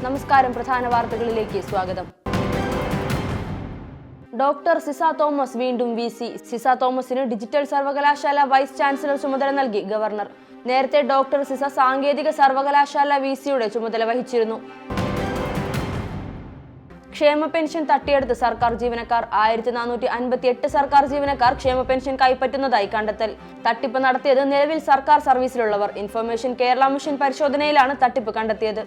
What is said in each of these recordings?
നമസ്കാരം. പ്രധാന വാർത്തകളിലേക്ക് സ്വാഗതം. ഡോക്ടർ സിസ തോമസ് വീണ്ടും VC. സിസ തോമസിന് ഡിജിറ്റൽ സർവകലാശാല വൈസ് ചാൻസലർ ചുമതല നൽകി ഗവർണർ. നേരത്തെ ഡോക്ടർ സിസ സാങ്കേതിക സർവകലാശാല VCയുടെ ചുമതല വഹിച്ചിരുന്നു. ക്ഷേമ പെൻഷൻ തട്ടിയെടുത്ത് സർക്കാർ ജീവനക്കാർ. 1458 സർക്കാർ ജീവനക്കാർ ക്ഷേമ പെൻഷൻ കൈപ്പറ്റുന്നതായി കണ്ടെത്തൽ. തട്ടിപ്പ് നടത്തിയത് നിലവിൽ സർക്കാർ സർവീസിലുള്ളവർ. ഇൻഫർമേഷൻ കേരള മിഷൻ പരിശോധനയിലാണ് തട്ടിപ്പ് കണ്ടെത്തിയത്.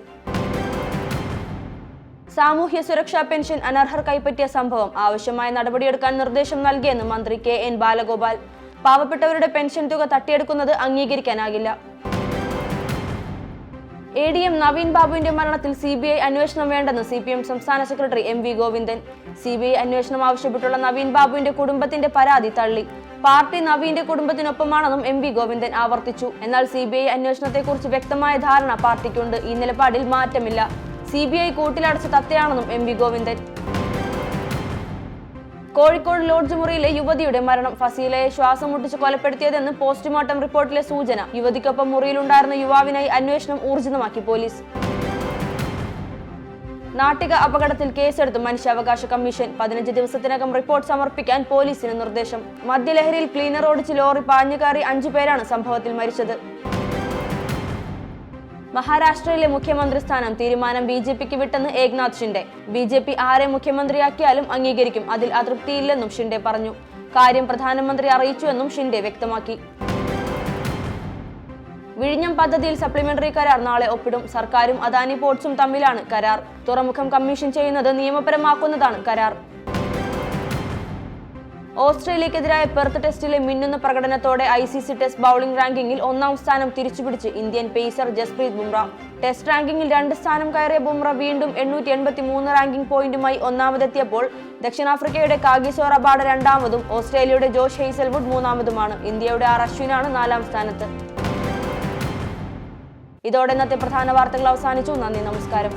സാമൂഹ്യ സുരക്ഷാ പെൻഷൻ അനർഹർ കൈപ്പറ്റിയ സംഭവം. ആവശ്യമായ നടപടിയെടുക്കാൻ നിർദ്ദേശം നൽകിയെന്ന് മന്ത്രി KN ബാലഗോപാൽ. പാവപ്പെട്ടവരുടെ പെൻഷൻ തുക തട്ടിയെടുക്കുന്നത് അംഗീകരിക്കാനാകില്ല. ADM നവീൻ ബാബുവിന്റെ മരണത്തിൽ CBI അന്വേഷണം വേണ്ടെന്ന് CPM സംസ്ഥാന സെക്രട്ടറി MV ഗോവിന്ദൻ. CBI അന്വേഷണം ആവശ്യപ്പെട്ടുള്ള നവീൻ ബാബുവിന്റെ കുടുംബത്തിന്റെ പരാതി തള്ളി. പാർട്ടി നവീന്റെ കുടുംബത്തിനൊപ്പമാണെന്നും MV ഗോവിന്ദൻ ആവർത്തിച്ചു. എന്നാൽ CBI അന്വേഷണത്തെക്കുറിച്ച് വ്യക്തമായ ധാരണ പാർട്ടിക്കുണ്ട്. ഈ നിലപാടിൽ മാറ്റമില്ല. CBI കൂട്ടിലടച്ച തത്തയാണെന്നും MV Govindan. Kozhikode lodge മുറിയിലെ യുവതിയുടെ മരണം. ഫസീലയെ ശ്വാസം മുട്ടിച്ച് കൊലപ്പെടുത്തിയതെന്ന് പോസ്റ്റ്മോർട്ടം റിപ്പോർട്ടിലെ സൂചന. യുവതിക്കൊപ്പം മുറിയിലുണ്ടായിരുന്ന യുവാവിനായി അന്വേഷണം ഊർജിതമാക്കി പോലീസ്. നാട്ടിക അപകടത്തിൽ കേസെടുത്ത് മനുഷ്യാവകാശ കമ്മീഷൻ. 15 ദിവസത്തിനകം റിപ്പോർട്ട് സമർപ്പിക്കാൻ പോലീസിന് നിർദ്ദേശം. മദ്യലഹരിയിൽ ക്ലീനർ ഓടിച്ച് ലോറി പാഞ്ഞുകയറി 5 പേരാണ് സംഭവത്തിൽ മരിച്ചത്. മഹാരാഷ്ട്രയിലെ മുഖ്യമന്ത്രി സ്ഥാനം തീരുമാനം BJPക്ക് വിട്ടെന്ന് ഏക്നാഥ് ഷിൻഡെ. BJP ആരെ മുഖ്യമന്ത്രിയാക്കിയാലും അംഗീകരിക്കും. അതിൽ അതൃപ്തിയില്ലെന്നും ഷിൻഡെ പറഞ്ഞു. കാര്യം പ്രധാനമന്ത്രി അറിയിച്ചുവെന്നും ഷിൻഡെ വ്യക്തമാക്കി. വിഴിഞ്ഞം പദ്ധതിയിൽ സപ്ലിമെന്ററി കരാർ നാളെ ഒപ്പിടും. സർക്കാരും അദാനി പോർട്സും തമ്മിലാണ് കരാർ. തുറമുഖം കമ്മീഷൻ ചെയ്യുന്നത് നിയമപരമാക്കുന്നതാണ് കരാർ. ഓസ്ട്രേലിയക്കെതിരായ പെർത്ത് ടെസ്റ്റിലെ മിന്നുന്ന പ്രകടനത്തോടെ ICC ടെസ്റ്റ് ബൌളിംഗ് റാങ്കിങ്ങിൽ 1ാം സ്ഥാനം തിരിച്ചുപിടിച്ച് Indian pacer Jasprit Bumrah. Test റാങ്കിങ്ങിൽ 2 സ്ഥാനം കയറിയ ബുംറ വീണ്ടും 883 റാങ്കിംഗ് പോയിന്റുമായി ഒന്നാമതെത്തിയപ്പോൾ ദക്ഷിണാഫ്രിക്കയുടെ കാഗിസോ റബാഡ 2ാമതും ഓസ്ട്രേലിയയുടെ ജോഷ് ഹെയ്സൽവുഡ് 3ാമതുമാണ്. ഇന്ത്യയുടെ R അശ്വിനാണ് 4ാം സ്ഥാനത്ത്. ഇതോടെ ഇന്നത്തെ പ്രധാന വാർത്തകൾ അവസാനിച്ചു. നന്ദി, നമസ്കാരം.